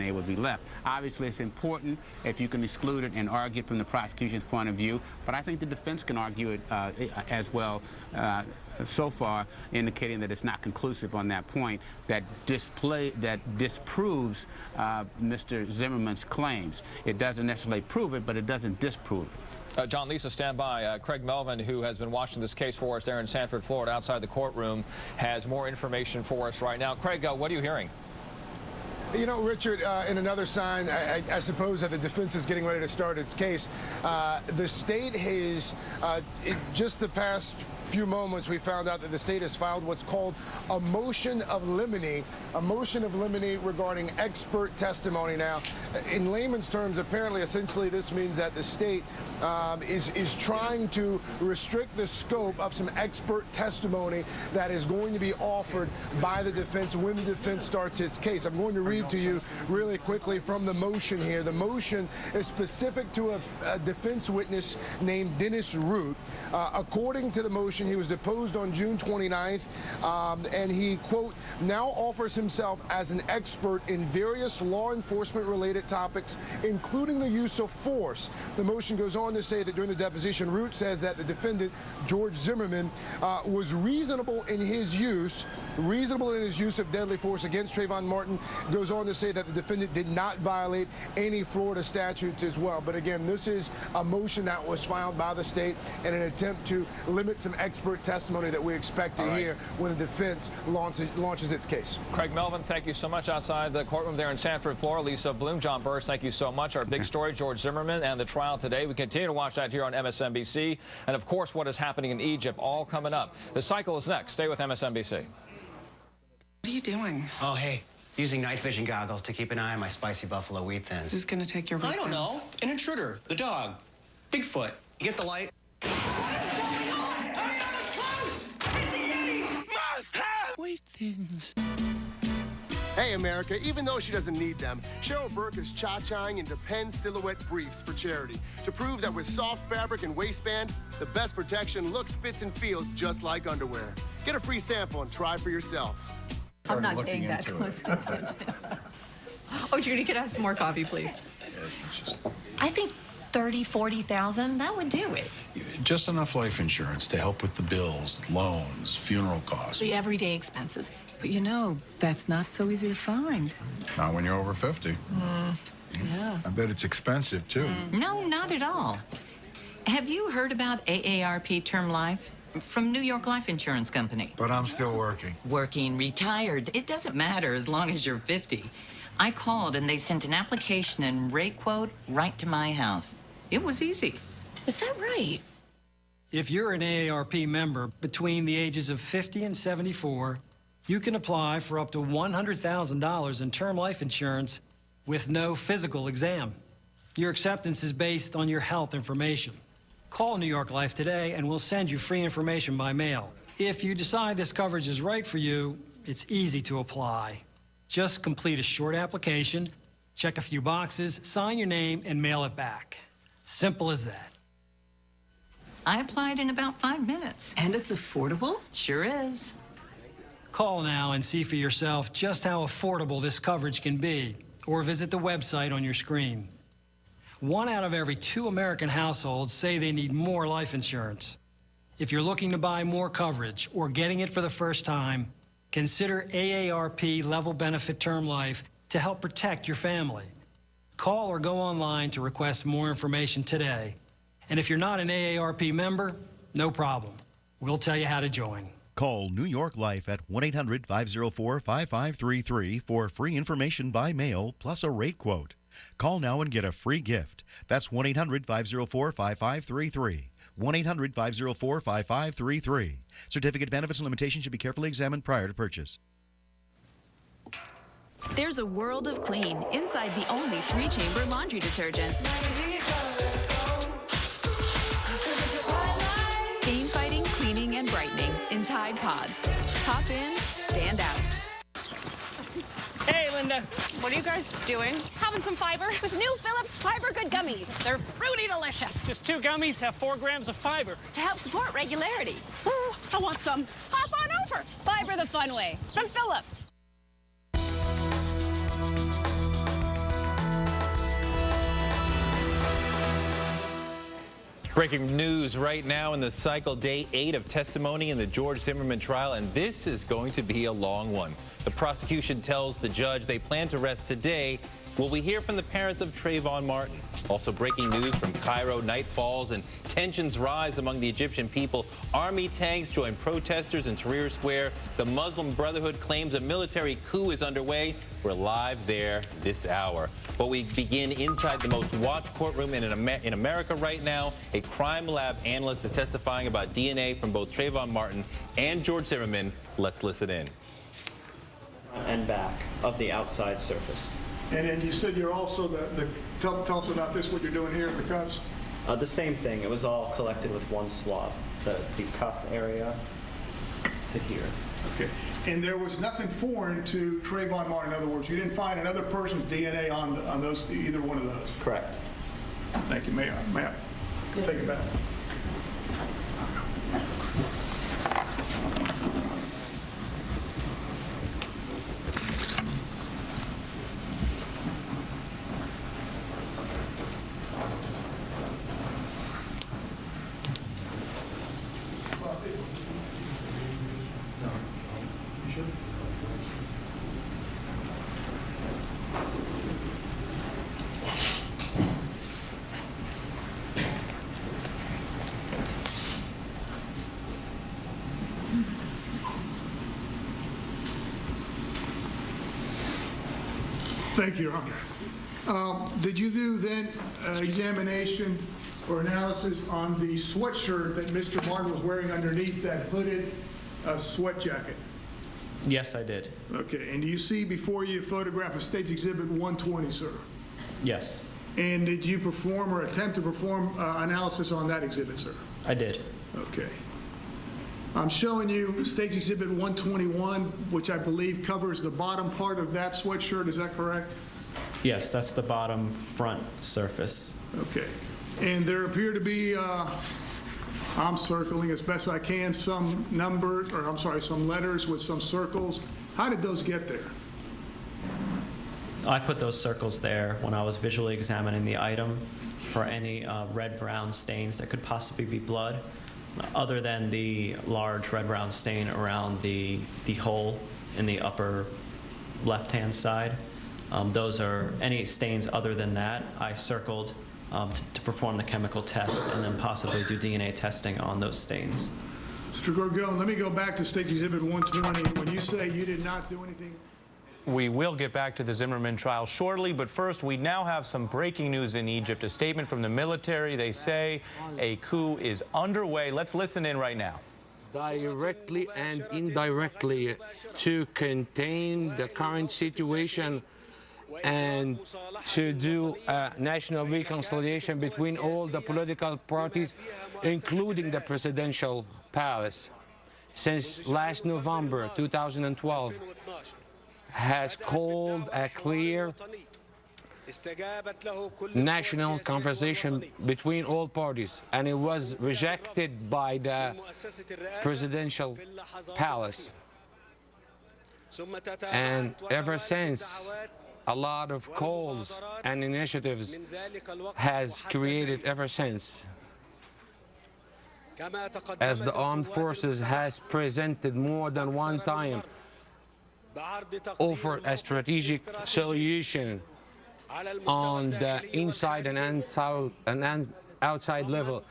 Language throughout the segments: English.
DNA would be left. Obviously, it's important if you can exclude it and argue it from the prosecution's point of view, but I think the defense can argue it as well, so far, indicating that it's not conclusive on that point, that disproves Mr. Zimmerman's claims. It doesn't necessarily prove it, but it doesn't disprove it. John, Lisa, stand by. Craig Melvin, who has been watching this case for us there in Sanford, Florida, outside the courtroom, has more information for us right now. Craig, what are you hearing? You know, Richard, in another sign, I suppose that the defense is getting ready to start its case. The state has, just the past few moments, we found out that the state has filed what's called a motion of limine regarding expert testimony. Now, in layman's terms, apparently, essentially, this means that the state is trying to restrict the scope of some expert testimony that is going to be offered by the defense when the defense starts its case. I'm going to read to you really quickly from the motion here. The motion is specific to a defense witness named Dennis Root. According to the motion, he was deposed on June 29th, and he, quote, now offers himself as an expert in various law enforcement-related topics, including the use of force. The motion goes on to say that during the deposition, Root says that the defendant, George Zimmerman, was reasonable in his use of deadly force against Trayvon Martin. Goes on to say that the defendant did not violate any Florida statutes as well. But again, this is a motion that was filed by the state in an attempt to limit some expert testimony that we expect to hear when the defense launches its case. Craig Melvin, thank you so much outside the courtroom there in Sanford, Florida. Lisa Bloom, John Burris, thank you so much. Our big story, George Zimmerman and the trial today. We continue to watch that here on MSNBC. And, of course, what is happening in Egypt, all coming up. The cycle is next. Stay with MSNBC. What are you doing? Oh, hey, using night vision goggles to keep an eye on my spicy buffalo wheat thins. Who's going to take your wheat I don't thins? know. An intruder. The dog. Bigfoot. You get the light? What's going on? Hurry up, it's close! It's a Yeti! Must have wheat thins. Hey, America, even though she doesn't need them, Cheryl Burke is cha-chaing in Depends silhouette briefs for charity to prove that with soft fabric and waistband, the best protection looks, fits, and feels just like underwear. Get a free sample and try for yourself. I'm not paying that close attention. Oh, Judy, could I have some more coffee, please? I think 30, 40,000, that would do it. Just enough life insurance to help with the bills, loans, funeral costs. The everyday expenses. But you know, that's not so easy to find. Not when you're over 50. Yeah. I bet it's expensive, too. No, not at all. Have you heard about AARP Term Life? From New York Life Insurance Company. But I'm still working. Working, retired, it doesn't matter as long as you're 50. I called and they sent an application and rate quote right to my house. It was easy. Is that right? If you're an AARP member between the ages of 50 and 74, you can apply for up to $100,000 in term life insurance with no physical exam. Your acceptance is based on your health information. Call New York Life today and we'll send you free information by mail. If you decide this coverage is right for you, it's easy to apply. Just complete a short application, check a few boxes, sign your name, and mail it back. Simple as that. I applied in about 5 minutes. And it's affordable? Sure is. Call now and see for yourself just how affordable this coverage can be, or visit the website on your screen. 1 out of every 2 American households say they need more life insurance. If you're looking to buy more coverage or getting it for the first time, consider AARP Level Benefit Term Life to help protect your family. Call or go online to request more information today. And if you're not an AARP member, no problem. We'll tell you how to join. Call New York Life at 1-800-504-5533 for free information by mail plus a rate quote. Call now and get a free gift. That's 1-800-504-5533. 1-800-504-5533. Certificate benefits and limitations should be carefully examined prior to purchase. There's a world of clean inside the only 3-chamber laundry detergent. Stain fighting, cleaning, and brightening in Tide Pods. Hop in, stand out. Hey, Linda. What are you guys doing? Having some fiber with new Phillips Fiber Good Gummies. They're fruity delicious. Just 2 gummies have 4 grams of fiber. To help support regularity. Ooh, I want some. Hop on over. Fiber the fun way from Phillips. Breaking news right now in the cycle, day 8 of testimony in the George Zimmerman trial, and this is going to be a long one. The prosecution tells the judge they plan to rest today. Will we hear from the parents of Trayvon Martin? Also breaking news from Cairo, night falls and tensions rise among the Egyptian people. Army tanks join protesters in Tahrir Square. The Muslim Brotherhood claims a military coup is underway. We're live there this hour. But we begin inside the most watched courtroom in America right now. A crime lab analyst is testifying about DNA from both Trayvon Martin and George Zimmerman. Let's listen in. And back of the outside surface. And then you said you're also tell us about this, what you're doing here in the cuffs? The same thing. It was all collected with one swab, the cuff area to here. Okay. And there was nothing foreign to Trayvon Martin. In other words, you didn't find another person's DNA on those, either one of those. Correct. Thank you, Mayor. Mayor, take it back. Thank you, Your Honor. Did you do then examination or analysis on the sweatshirt that Mr. Martin was wearing underneath that hooded sweat jacket? Yes, I did. Okay. And do you see before you a photograph of State's Exhibit 120, sir? Yes, And did you perform or attempt to perform analysis on that exhibit, sir? I did. Okay. I'm showing you State's Exhibit 121, which I believe covers the bottom part of that sweatshirt. Is that correct? Yes, that's the bottom front surface. Okay. And there appear to be, I'm circling as best I can, some numbers, or I'm sorry, some letters with some circles. How did those get there? I put those circles there when I was visually examining the item for any red-brown stains that could possibly be blood, other than the large red-brown stain around the hole in the upper left-hand side. Those are any stains other than that I circled to perform the chemical test and then possibly do DNA testing on those stains. Mr. Gorgon, let me go back to State Exhibit 120. When you say you did not do anything... We will get back to the Zimmerman trial shortly, but first we now have some breaking news in Egypt. A statement from the military. They say a coup is underway. Let's listen in right now. Directly and indirectly to contain the current situation and to do a national reconciliation between all the political parties, including the presidential palace. Since last November 2012, has called a clear national conversation between all parties, and it was rejected by the presidential palace. And ever since, a lot of calls and initiatives has created ever since. As the armed forces has presented more than one time, offer a strategic solution on the inside and outside level,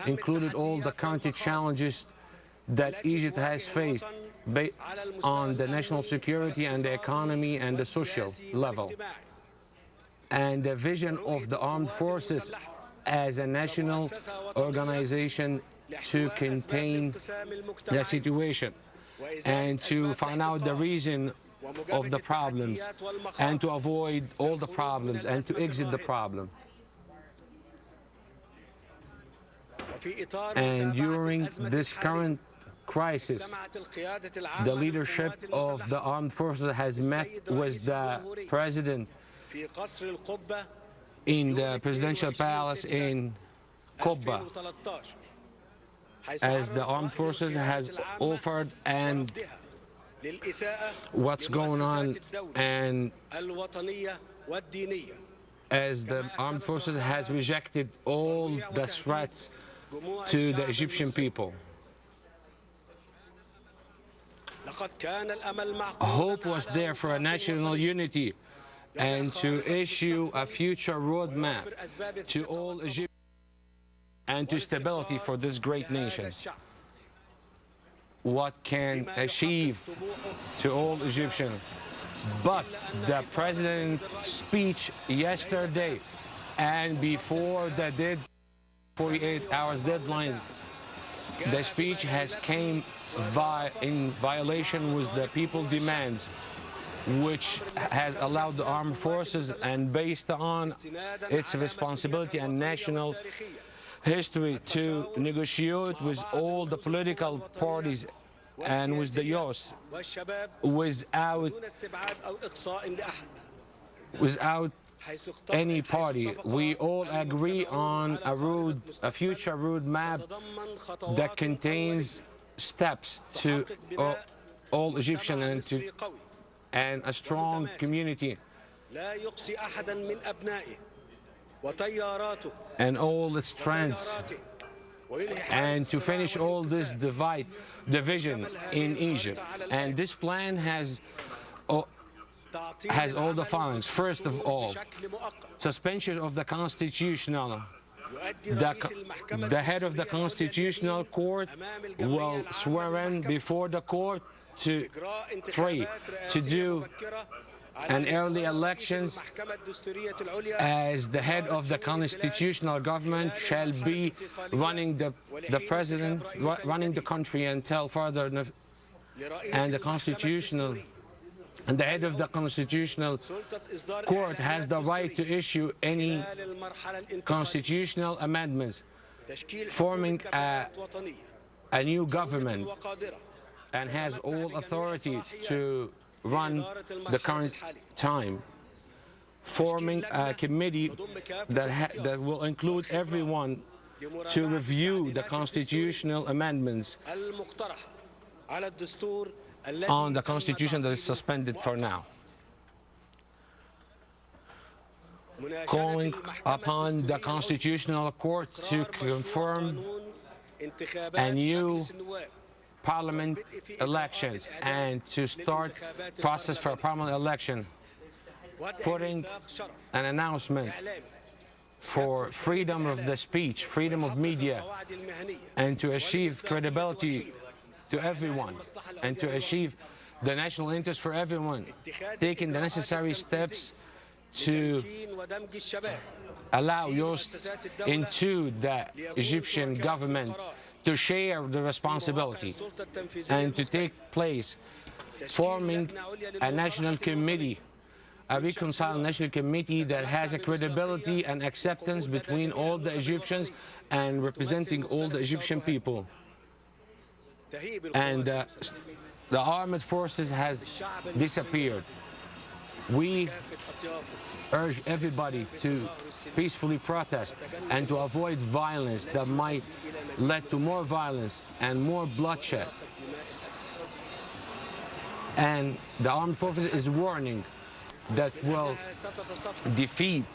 included all the country challenges that Egypt has faced on the national security and the economy and the social level. And the vision of the armed forces as a national organization to contain the situation and to find out the reason of the problems and to avoid all the problems and to exit the problem. And during this current crisis, the leadership of the armed forces has met with the president in the presidential palace in Qubba, as the armed forces has offered and what's going on, and as the armed forces has rejected all the threats to the Egyptian people. Hope was there for a national unity and to issue a future roadmap to all Egyptians and to stability for this great nation. What can achieve to all Egyptians. But the president's speech yesterday and before the 48 hours deadlines, the speech has came in violation with the people's demands, which has allowed the armed forces, and based on its responsibility and national history, to negotiate with all the political parties and with the youth without any party. We all agree on a future roadmap that contains steps to all Egyptians and a strong community and all its strengths, and to finish all this division in Egypt. And this plan has all the following. First of all, suspension of the constitutional. The head of the Constitutional Court will swear in before the court to do an early elections, as the head of the constitutional government shall be running the president, running the country until further, and the constitutional. And the head of the Constitutional Court has the right to issue any constitutional amendments, forming a new government, and has all authority to run the current time, forming a committee that will include everyone to review the constitutional amendments on the constitution that is suspended for now, calling upon the Constitutional Court to confirm a new parliament elections and to start process for a parliament election, putting an announcement for freedom of the speech, freedom of media, and to achieve credibility to everyone, and to achieve the national interest for everyone, taking the necessary steps to allow youth into the Egyptian government to share the responsibility and to take place, forming a national committee, a reconciled national committee that has a credibility and acceptance between all the Egyptians and representing all the Egyptian people. And the armed forces has disappeared. We urge everybody to peacefully protest and to avoid violence that might lead to more violence and more bloodshed. And the armed forces is warning that will defeat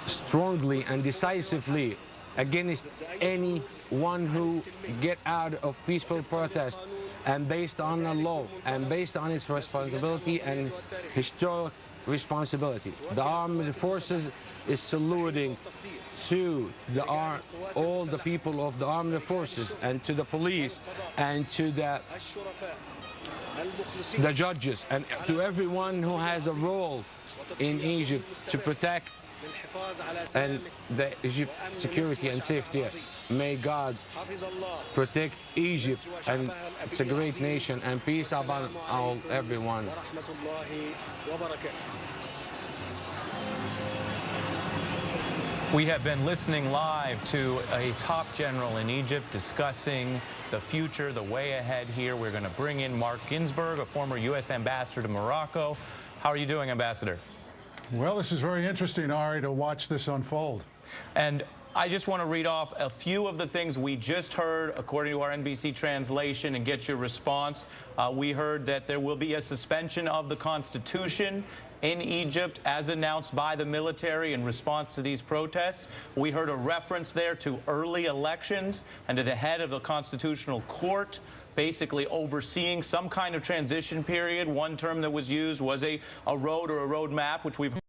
strongly and decisively against anyone who get out of peaceful protest, and based on the law and based on its responsibility and historic responsibility. The armed forces is saluting to all the people of the armed forces, and to the police, and to the judges, and to everyone who has a role in Egypt to protect and the Egypt security and safety. May God protect Egypt, and it's a great nation, and peace upon everyone. We have been listening live to a top general in Egypt discussing the future, the way ahead here. We're going to bring in Mark Ginsburg, a former U.S. ambassador to Morocco. How are you doing, Ambassador? Well, this is very interesting, Ari, to watch this unfold. And I just want to read off a few of the things we just heard according to our NBC translation and get your response. We heard that there will be a suspension of the Constitution in Egypt as announced by the military in response to these protests. We heard a reference there to early elections and to the head of the Constitutional Court basically overseeing some kind of transition period. One term that was used was a road or a road map, which we've